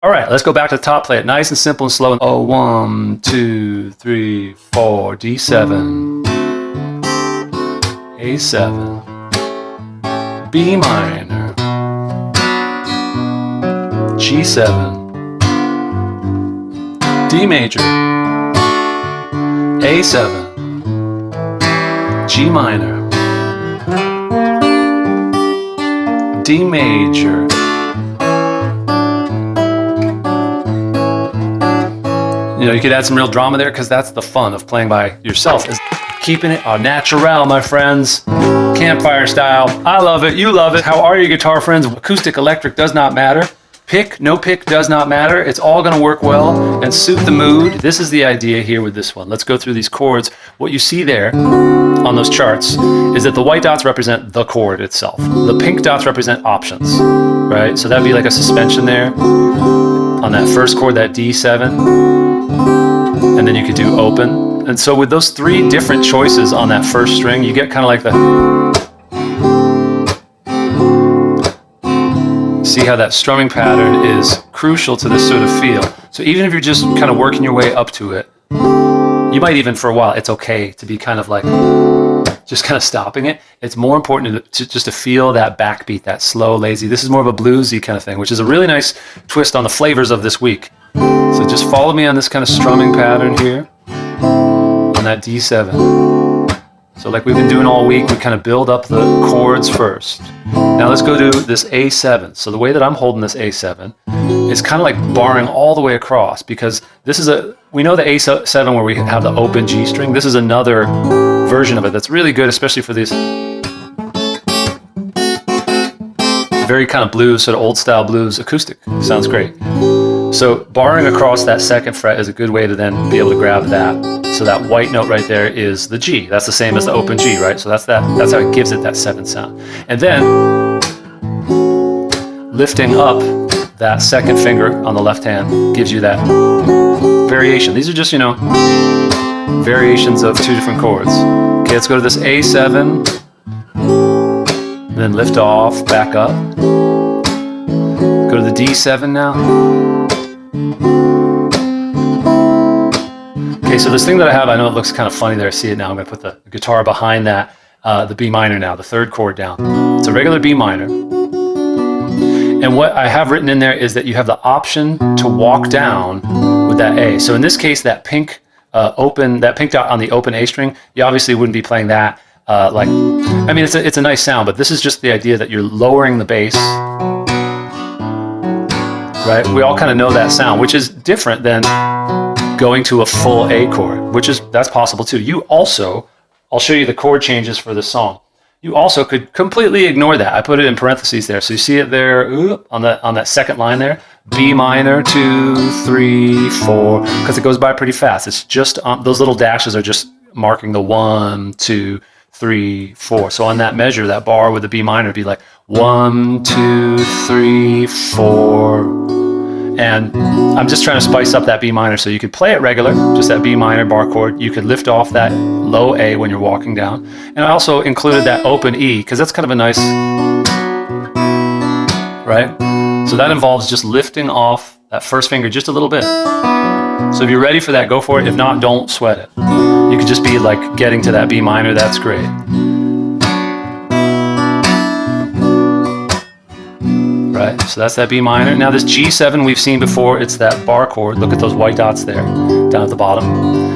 All right, let's go back to the top, play it nice and simple and slow. Oh, 1, 2, 3, 4, D7, A7, B minor, G7, D major, A7, G minor, D major, you know, you could add some real drama there because that's the fun of playing by yourself, is keeping it au naturel, my friends. Campfire style. I love it. You love it. How are you, guitar friends? Acoustic, electric does not matter. Pick, no pick does not matter. It's all going to work well and suit the mood. This is the idea here with this one. Let's go through these chords. What you see there on those charts is that the white dots represent the chord itself. The pink dots represent options, right? So that'd be like a suspension there on that first chord, that D7. And then you could do open. And so with those three different choices on that first string, you get kind of like the... See how that strumming pattern is crucial to this sort of feel. So even if you're just kind of working your way up to it, you might even for a while, it's okay to be kind of like, just kind of stopping it. It's more important to just to feel that backbeat, that slow, lazy. This is more of a bluesy kind of thing, which is a really nice twist on the flavors of this week. So just follow me on this kind of strumming pattern here on that D7. So like we've been doing all week, we kind of build up the chords first. Now let's go to this A7. So the way that I'm holding this A7 is kind of like barring all the way across, because this is we know the A7 where we have the open G string. This is another version of it that's really good, especially for these very kind of blues, sort of old style blues acoustic. Sounds great. So barring across that second fret is a good way to then be able to grab that. So that white note right there is the G. That's the same as the open G, right? So that's how it gives it that 7 sound. And then lifting up that second finger on the left hand gives you that variation. These are just, you know, variations of two different chords. Okay, let's go to this A7, and then lift off, back up. Go to the D7 now. Okay, so this thing that I have, I know it looks kind of funny there. I see it now. I'm going to put the guitar behind that, the B minor now, the third chord down. It's a regular B minor. And what I have written in there is that you have the option to walk down with that A. So in this case, that pink dot on the open A string, you obviously wouldn't be playing that. I mean, it's a nice sound, but this is just the idea that you're lowering the bass. Right? We all kind of know that sound, which is different than going to a full A chord, that's possible too. You also, I'll show you the chord changes for this song. You also could completely ignore that. I put it in parentheses there. So you see it there on that second line there. B minor, 2, 3, 4, because it goes by pretty fast. It's just, those little dashes are just marking the 1, 2, 3, 4. So on that measure, that bar with the B minor would be like 1, 2, 3, 4. And I'm just trying to spice up that B minor, so you could play it regular, just that B minor bar chord. You could lift off that low A when you're walking down. And I also included that open E, because that's kind of a nice, right? So that involves just lifting off that first finger just a little bit. So if you're ready for that, go for it. If not, don't sweat it. You could just be like getting to that B minor, that's great. Right, so that's that B minor. Now this G7 we've seen before, it's that bar chord. Look at those white dots there, down at the bottom.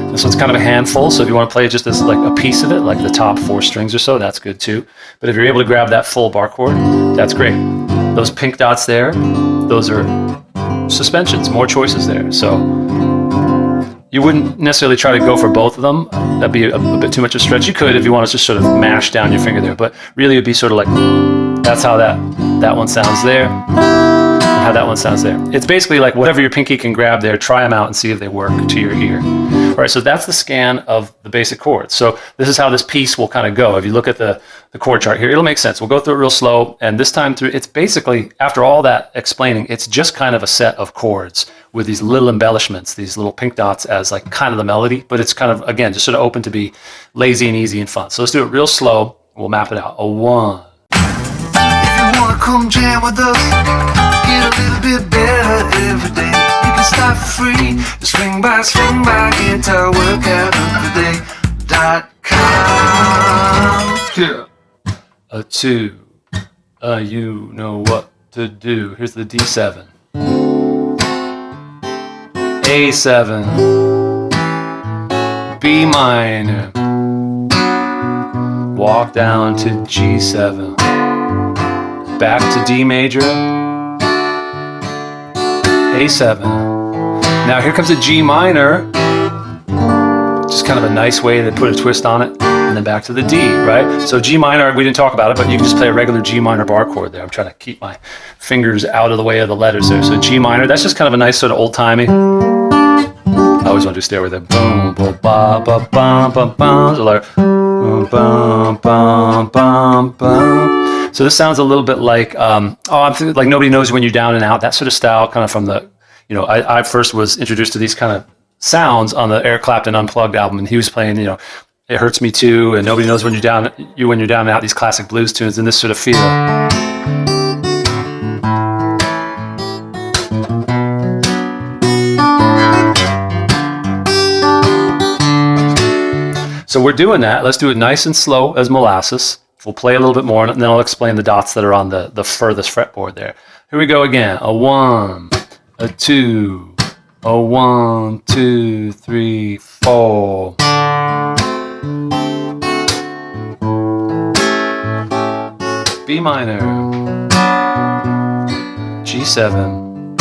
And so it's kind of a handful, so if you want to play it just as like a piece of it, like the top 4 strings or so, that's good too. But if you're able to grab that full bar chord, that's great. Those pink dots there, those are suspensions, more choices there. So you wouldn't necessarily try to go for both of them. That'd be a bit too much of a stretch. You could if you want to just sort of mash down your finger there, but really it'd be sort of like, that's how that one sounds there, and how that one sounds there. It's basically like whatever your pinky can grab there, try them out and see if they work to your ear. All right, so that's the scan of the basic chords. So this is how this piece will kind of go. If you look at the chord chart here, it'll make sense. We'll go through it real slow, and this time through, it's basically, after all that explaining, it's just kind of a set of chords with these little embellishments, these little pink dots as like kind of the melody, but it's kind of, again, just sort of open to be lazy and easy and fun. So let's do it real slow. We'll map it out. A 1. wanna come jam with us, get a little bit better every day. You can start for free. Swing by GuitarWorkoutOfTheDay.com. Yeah. A 2, you know what to do. Here's the D7, A7, B minor, walk down to G7, back to D major, A7. Now here comes a G minor, just kind of a nice way to put a twist on it, and then back to the D, right? So G minor, we didn't talk about it, but you can just play a regular G minor bar chord there. I'm trying to keep my fingers out of the way of the letters there. So G minor, that's just kind of a nice sort of old-timey. I always want to do stairway there. Boom, boom, ba, ba, bum, bum, bum. So like, boom, bum, bum, bum, bum. So this sounds a little bit like, I'm thinking like Nobody Knows When You're Down and Out, that sort of style, kind of from the, you know, I first was introduced to these kind of sounds on the Eric Clapton Unplugged album, and he was playing, you know, It Hurts Me Too, and Nobody Knows When You're Down, When You're Down and Out, these classic blues tunes, and this sort of feel. So we're doing that. Let's do it nice and slow as molasses. We'll play a little bit more, and then I'll explain the dots that are on the furthest fretboard there. Here we go again. A 1, a 2, a 1, 2, 3, 4. B minor, G7.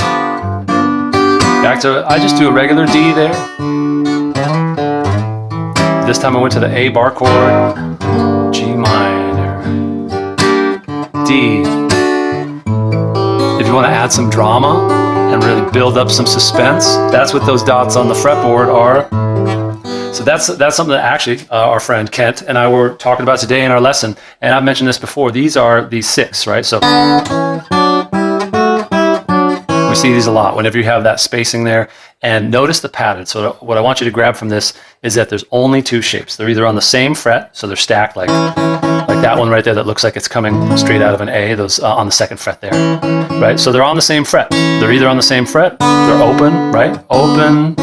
Back to, I just do a regular D there. This time I went to the A bar chord, G minor, D. If you want to add some drama and really build up some suspense, that's what those dots on the fretboard are. So that's something that actually our friend Kent and I were talking about today in our lesson, and I've mentioned this before. These are the 6, right? So we see these a lot whenever you have that spacing there. And notice the pattern. So what I want you to grab from this is that there's only 2 shapes. They're either on the same fret, so they're stacked like that one right there that looks like it's coming straight out of an A, those on the 2nd fret there, right? So they're on the same fret. They're either on the same fret, they're open, right? Open,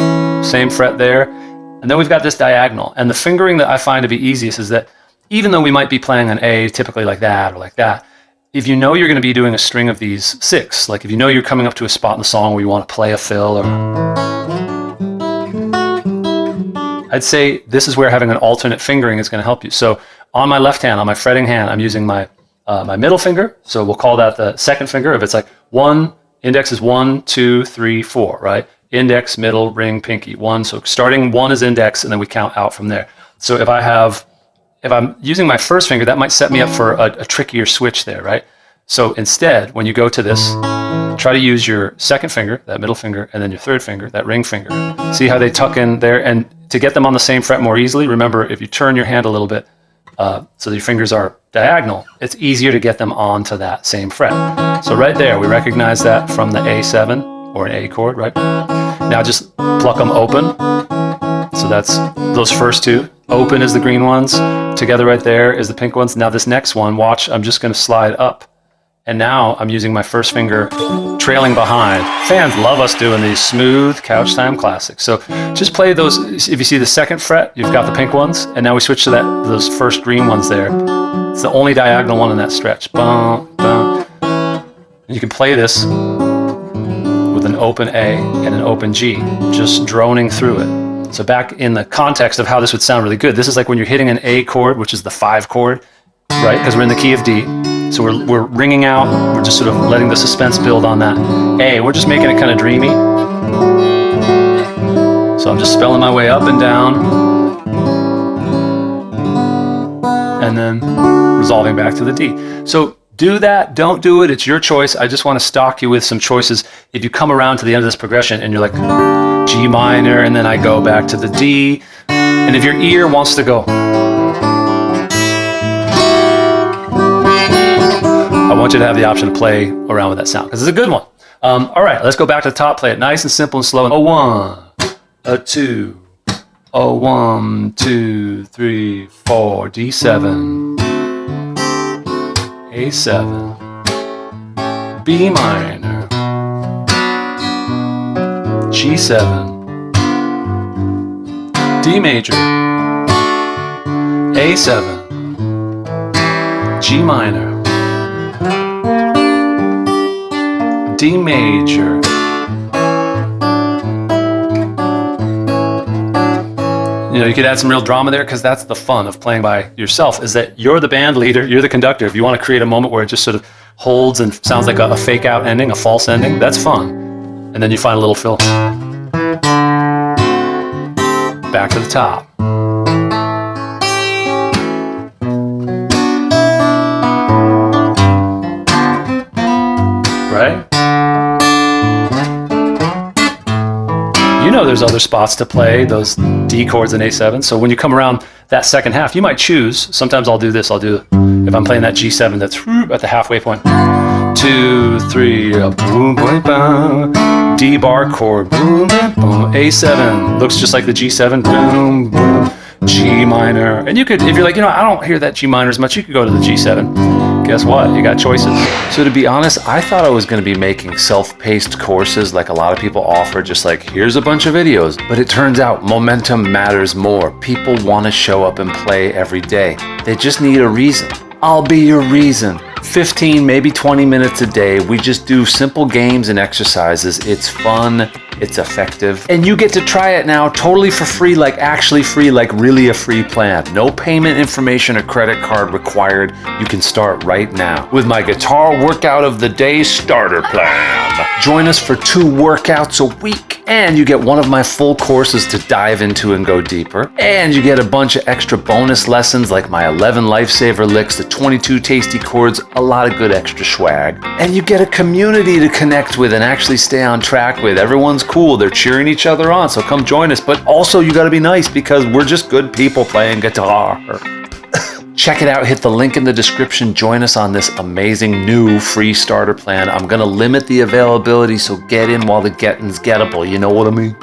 same fret there. And then we've got this diagonal. And the fingering that I find to be easiest is that even though we might be playing an A typically like that or like that, if you know you're going to be doing a string of these 6, like if you know you're coming up to a spot in the song where you want to play a fill, or I'd say this is where having an alternate fingering is going to help you. So on my left hand, on my fretting hand, I'm using my my middle finger. So we'll call that the 2nd finger. If it's like 1, index is 1, 2, 3, 4, right? Index, middle, ring, pinky, 1. So starting 1 is index, and then we count out from there. So if I'm using my first finger, that might set me up for a trickier switch there, right? So instead, when you go to this, try to use your 2nd finger, that middle finger, and then your 3rd finger, that ring finger. See how they tuck in there? And to get them on the same fret more easily, remember, if you turn your hand a little bit so your fingers are diagonal, it's easier to get them onto that same fret. So right there, we recognize that from the A7 or an A chord, right? Now just pluck them open. So that's those first 2. Open is the green ones. Together right there is the pink ones. Now this next one, watch, I'm just going to slide up. And now I'm using my first finger trailing behind. Fans love us doing these smooth couch time classics. So just play those. If you see the 2nd fret, you've got the pink ones. And now we switch to those first green ones there. It's the only diagonal one in that stretch. Bum, bum. And you can play this with an open A and an open G, just droning through it. So back in the context of how this would sound really good, this is like when you're hitting an A chord, which is the 5 chord, right? Because we're in the key of D. So we're ringing out, we're just sort of letting the suspense build on that A. We're just making it kind of dreamy. So I'm just spelling my way up and down, and then resolving back to the D. So do that, don't do it, it's your choice. I just want to stock you with some choices. If you come around to the end of this progression and you're like G minor, and then I go back to the D, and if your ear wants to go, I want you to have the option to play around with that sound, because it's a good one. All right, let's go back to the top, play it nice and simple and slow. A 1, a 2, a 1, 2, 3, 4, D7, A7, B minor, G7, D major, A7, G minor, D major, you know, you could add some real drama there, because that's the fun of playing by yourself, is that you're the band leader, you're the conductor. If you want to create a moment where it just sort of holds and sounds like a fake out ending, a false ending, that's fun. And then you find a little fill. Back to the top. Right? You know there's other spots to play, those D chords and A7. So when you come around that second half, you might choose. Sometimes I'll do this. I'll do, if I'm playing that G7 that's at the halfway point. 2, 3, boom, boom, boom. D bar chord, boom, boom, boom. A7 looks just like the G7, boom, boom. G minor. And you could, if you're like, you know, I don't hear that G minor as much, you could go to the G7. Guess what? You got choices. So to be honest, I thought I was going to be making self-paced courses like a lot of people offer, just like, here's a bunch of videos. But it turns out momentum matters more. People want to show up and play every day. They just need a reason. I'll be your reason. 15, maybe 20 minutes a day. We just do simple games and exercises. It's fun, it's effective, and you get to try it now totally for free, like actually free, like really a free plan. No payment information or credit card required. You can start right now with my guitar workout of the day starter plan. Join us for 2 workouts a week, and you get one of my full courses to dive into and go deeper. And you get a bunch of extra bonus lessons like my 11 lifesaver licks, the 22 tasty chords, a lot of good extra swag. And you get a community to connect with and actually stay on track with. Everyone's cool, they're cheering each other on, so come join us. But also you gotta be nice, because we're just good people playing guitar. Check it out, hit the link in the description, join us on this amazing new free starter plan. I'm gonna limit the availability, so get in while the getting's gettable, you know what I mean?